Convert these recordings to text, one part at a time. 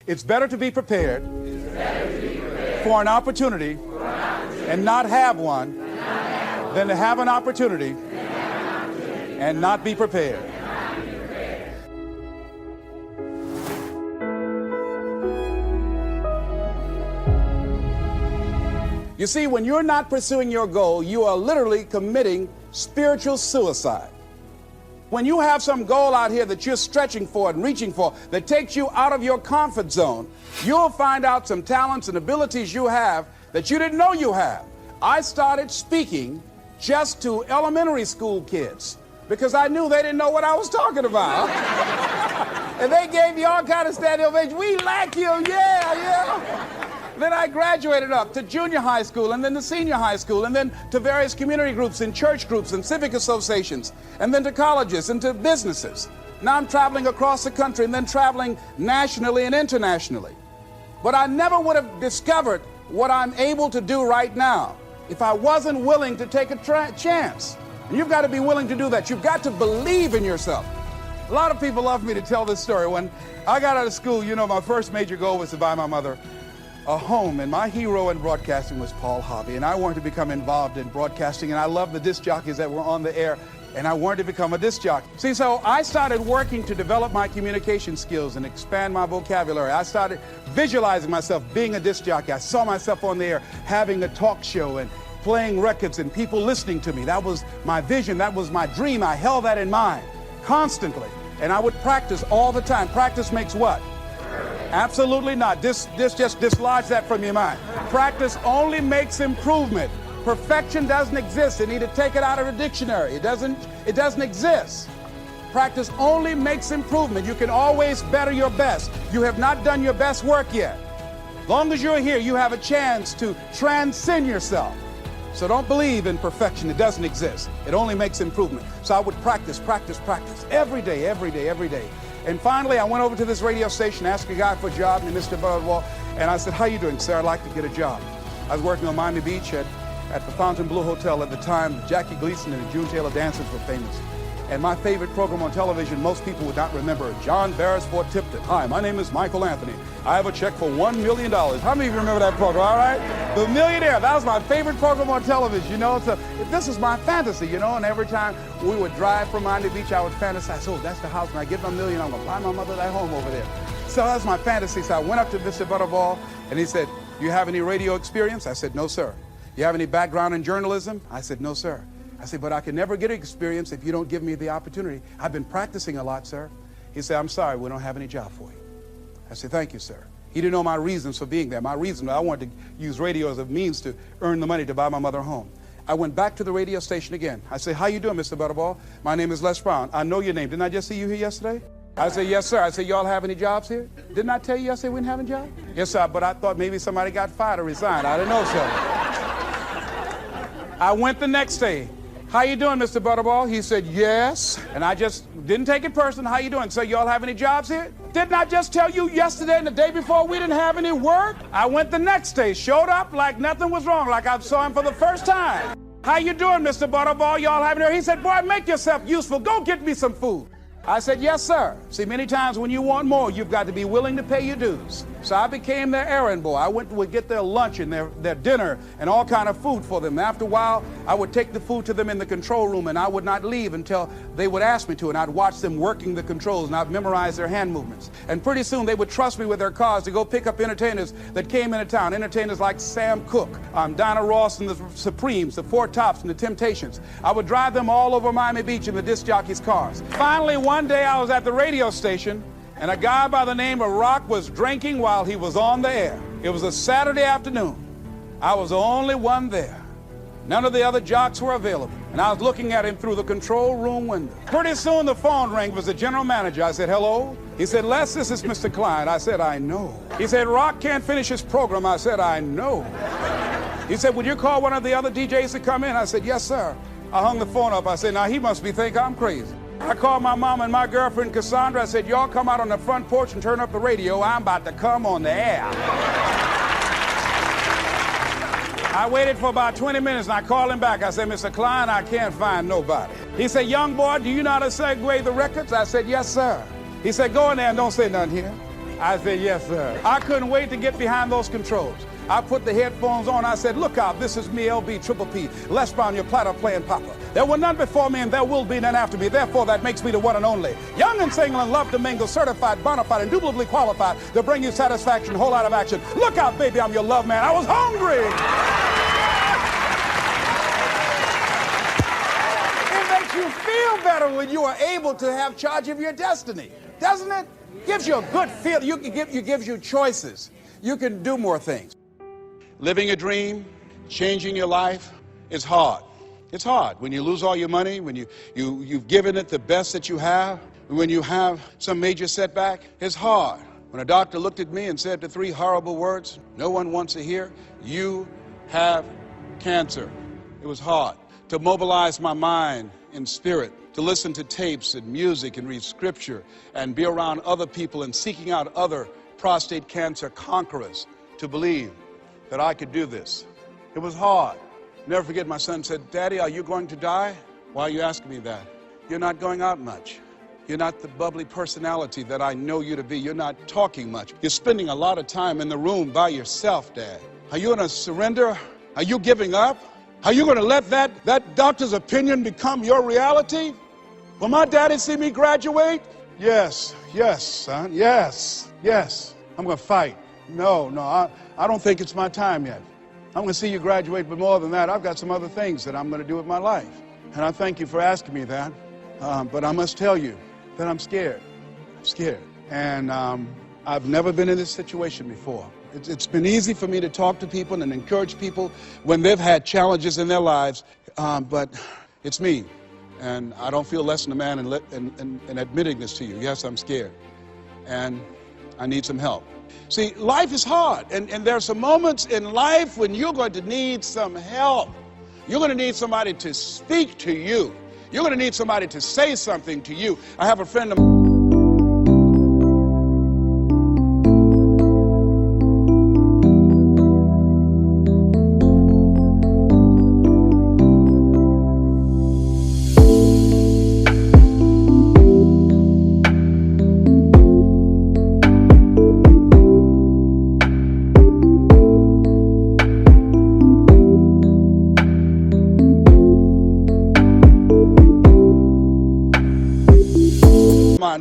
It's better to be prepared for an opportunity and not have one than to have an opportunity and not be prepared. You see, when you're not pursuing your goal, you are literally committing spiritual suicide. When you have some goal out here that you're stretching for and reaching for that takes you out of your comfort zone, you'll find out some talents and abilities you have that you didn't know you have. I started speaking just to elementary school kids because I knew they didn't know what I was talking about. And they gave me all kind of standing ovation. We like you, yeah. Then I graduated up to junior high school and then to senior high school and then to various community groups and church groups and civic associations and then to colleges and to businesses. Now I'm traveling across the country and then traveling nationally and internationally. But I never would have discovered what I'm able to do right now if I wasn't willing to take a chance. And you've got to be willing to do that. You've got to believe in yourself. A lot of people love me to tell this story. When I got out of school, you know, my first major goal was to buy my mother a home, and my hero in broadcasting was Paul Hobby, and I wanted to become involved in broadcasting, and I loved the disc jockeys that were on the air, and I wanted to become a disc jockey. See, so I started working to develop my communication skills and expand my vocabulary. I started visualizing myself being a disc jockey. I saw myself on the air having a talk show and playing records and people listening to me. That was my vision. That was my dream. I held that in mind constantly, and I would practice all the time. Practice makes what? Absolutely not. Just dislodge that from your mind. Practice only makes improvement. Perfection doesn't exist. You need to take it out of the dictionary. It doesn't exist. Practice only makes improvement. You can always better your best. You have not done your best work yet. As long as you're here, you have a chance to transcend yourself. So don't believe in perfection. It doesn't exist. It only makes improvement. So I would practice every day. And finally, I went over to this radio station, asked a guy for a job named Mr. Butterwall, and I said, "How you doing, sir? I'd like to get a job." I was working on Miami Beach at the Fontainebleau Hotel at the time. Jackie Gleason and the June Taylor Dancers were famous. And my favorite program on television, most people would not remember, John Beresford Tipton. "Hi, my name is Michael Anthony. I have a check for $1 million. How many of you remember that program, all right? The Millionaire, that was my favorite program on television, you know. So this is my fantasy, you know, and every time we would drive from Miami Beach, I would fantasize, oh, that's the house. When I get my $1 million, I'm going to buy my mother that home over there. So that's my fantasy. So I went up to Mr. Butterball, and he said, "You have any radio experience?" I said, "No, sir." "You have any background in journalism?" I said, "No, sir." I said, "But I can never get experience if you don't give me the opportunity. I've been practicing a lot, sir." He said, "I'm sorry, we don't have any job for you." I said, "Thank you, sir." He didn't know my reasons for being there. My reason, I wanted to use radio as a means to earn the money to buy my mother a home. I went back to the radio station again. I said, "How you doing, Mr. Butterball? My name is Les Brown. I know your name. Didn't I just see you here yesterday?" I said, "Yes, sir." I said, "Y'all have any jobs here?" "Didn't I tell you yesterday we didn't have any jobs?" "Yes, sir, but I thought maybe somebody got fired or resigned. I didn't know, sir." I went the next day. "How you doing, Mr. Butterball?" He said, "Yes." And I just didn't take it personal. "How you doing? So y'all have any jobs here?" "Didn't I just tell you yesterday and the day before we didn't have any work?" I went the next day, showed up like nothing was wrong, like I saw him for the first time. "How you doing, Mr. Butterball? Y'all have any?" He said, "Boy, make yourself useful. Go get me some food." I said, "Yes, sir." See, many times when you want more, you've got to be willing to pay your dues. So I became their errand boy. I would get their lunch and their dinner and all kind of food for them. After a while, I would take the food to them in the control room, and I would not leave until they would ask me to, and I'd watch them working the controls, and I'd memorize their hand movements. And pretty soon, they would trust me with their cars to go pick up entertainers that came into town, entertainers like Sam Cooke, Dinah Ross and the Supremes, the Four Tops and the Temptations. I would drive them all over Miami Beach in the disc jockeys' cars. Finally, one day, I was at the radio station, and a guy by the name of Rock was drinking while he was on the air. It was a Saturday afternoon. I was the only one there. None of the other jocks were available, and I was looking at him through the control room window. Pretty soon the phone rang. It was the general manager. I said, "Hello?" He said, "Les, this is Mr. Klein." I said, "I know." He said, "Rock can't finish his program." I said, "I know." He said, "Would you call one of the other DJs to come in?" I said, "Yes, sir." I hung the phone up. I said, "Now he must think I'm crazy." I called my mom and my girlfriend, Cassandra. I said, "Y'all come out on the front porch and turn up the radio. I'm about to come on the air." I waited for about 20 minutes, and I called him back. I said, "Mr. Klein, I can't find nobody." He said, "Young boy, do you know how to segue the records?" I said, "Yes, sir." He said, "Go in there and don't say nothing here." I said, yes, sir. I couldn't wait to get behind those controls. I put the headphones on. I said, look out, this is me, LB Triple P, Les Brown, your platter playing papa. There were none before me and there will be none after me. Therefore, that makes me the one and only. Young and single and love to mingle, certified, bona fide, indubitably qualified to bring you satisfaction, whole lot of action. Look out, baby, I'm your love man. I was hungry. It makes you feel better when you are able to have charge of your destiny, doesn't it? Gives you a good feel. Gives you choices. You can do more things. Living a dream, changing your life is hard. It's hard when you lose all your money, when you've given it the best that you have, when you have some major setback. It's hard. When a doctor looked at me and said the three horrible words no one wants to hear, you have cancer. It was hard to mobilize my mind and spirit, to listen to tapes and music and read scripture and be around other people and seeking out other prostate cancer conquerors to believe that I could do this. It was hard. Never forget, my son said, Daddy, are you going to die? Why are you asking me that? You're not going out much. You're not the bubbly personality that I know you to be. You're not talking much. You're spending a lot of time in the room by yourself, Dad. Are you going to surrender? Are you giving up? Are you going to let that doctor's opinion become your reality? Will my daddy see me graduate? Yes, son, yes. I'm going to fight. No, I don't think it's my time yet. I'm going to see you graduate, but more than that, I've got some other things that I'm going to do with my life. And I thank you for asking me that. But I must tell you that I'm scared. And I've never been in this situation before. It's been easy for me to talk to people and encourage people when they've had challenges in their lives, but it's me. And I don't feel less than a man in admitting this to you. Yes, I'm scared. And I need some help. See, life is hard, and there are some moments in life when you're going to need some help. You're going to need somebody to speak to you. You're going to need somebody to say something to you. I have a friend of mine.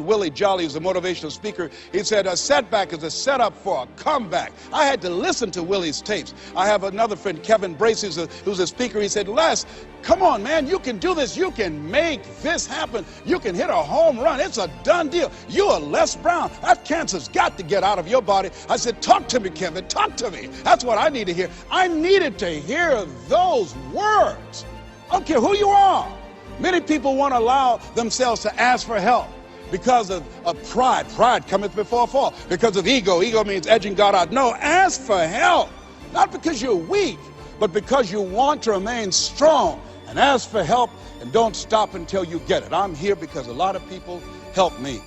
Willie Jolly, who's a motivational speaker, he said a setback is a setup for a comeback. I had to listen to Willie's tapes. I have another friend, Kevin Brace, who's a speaker. He said, Les, come on, man, you can do this. You can make this happen. You can hit a home run. It's a done deal. You are Les Brown. That cancer's got to get out of your body. I said, talk to me, Kevin, talk to me. That's what I need to hear. I needed to hear those words. I don't care who you are. Many people won't allow themselves to ask for help because of pride. Pride cometh before a fall. Because of ego. Ego means edging God out. No, ask for help. Not because you're weak, but because you want to remain strong. And ask for help and don't stop until you get it. I'm here because a lot of people helped me.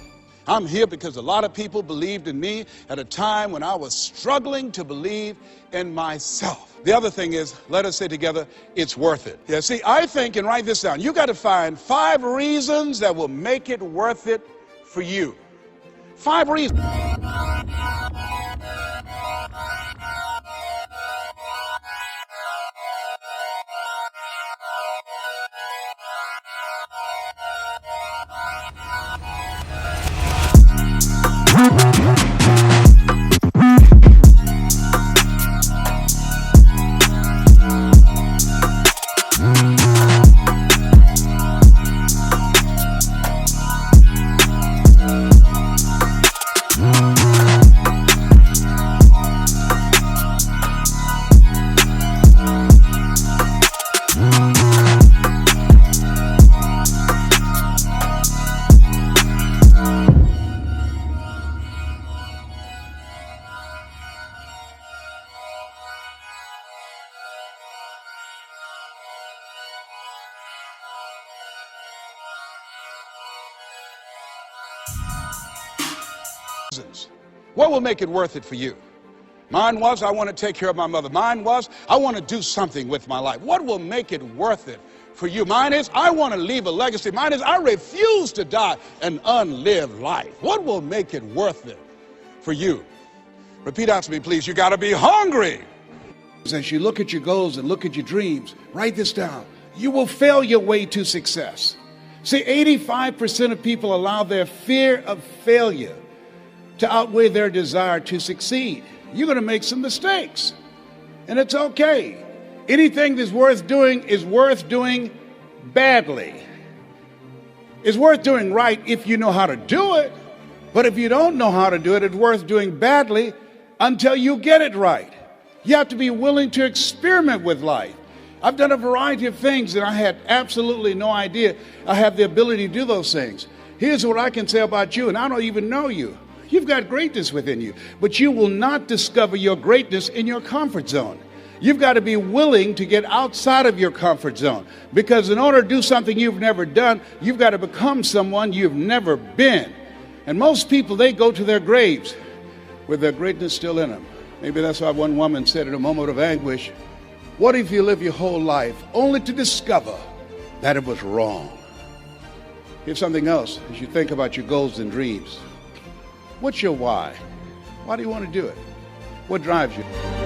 I'm here because a lot of people believed in me at a time when I was struggling to believe in myself. The other thing is, let us say together, it's worth it. Yeah, see, I think, and write this down, you got to find 5 reasons that will make it worth it for you. 5 reasons. What will make it worth it for you? Mine was, I want to take care of my mother. Mine was, I want to do something with my life. What will make it worth it for you? Mine is, I want to leave a legacy. Mine is, I refuse to die an unlived life. What will make it worth it for for you. Repeat after me, please. You got to be hungry. As you look at your goals and look at your dreams, write this down. You will fail your way to success. See, 85% of people allow their fear of failure to outweigh their desire to succeed. You're going to make some mistakes, and it's okay. Anything that's worth doing is worth doing badly. It's worth doing right if you know how to do it, but if you don't know how to do it, it's worth doing badly until you get it right. You have to be willing to experiment with life. I've done a variety of things and I had absolutely no idea I have the ability to do those things. Here's what I can say about you, and I don't even know you. You've got greatness within you, but you will not discover your greatness in your comfort zone. You've got to be willing to get outside of your comfort zone, because in order to do something you've never done, you've got to become someone you've never been. And most people, they go to their graves with their greatness still in them. Maybe that's why one woman said in a moment of anguish, what if you live your whole life only to discover that it was wrong? Here's something else as you think about your goals and dreams. What's your why? Why do you want to do it? What drives you?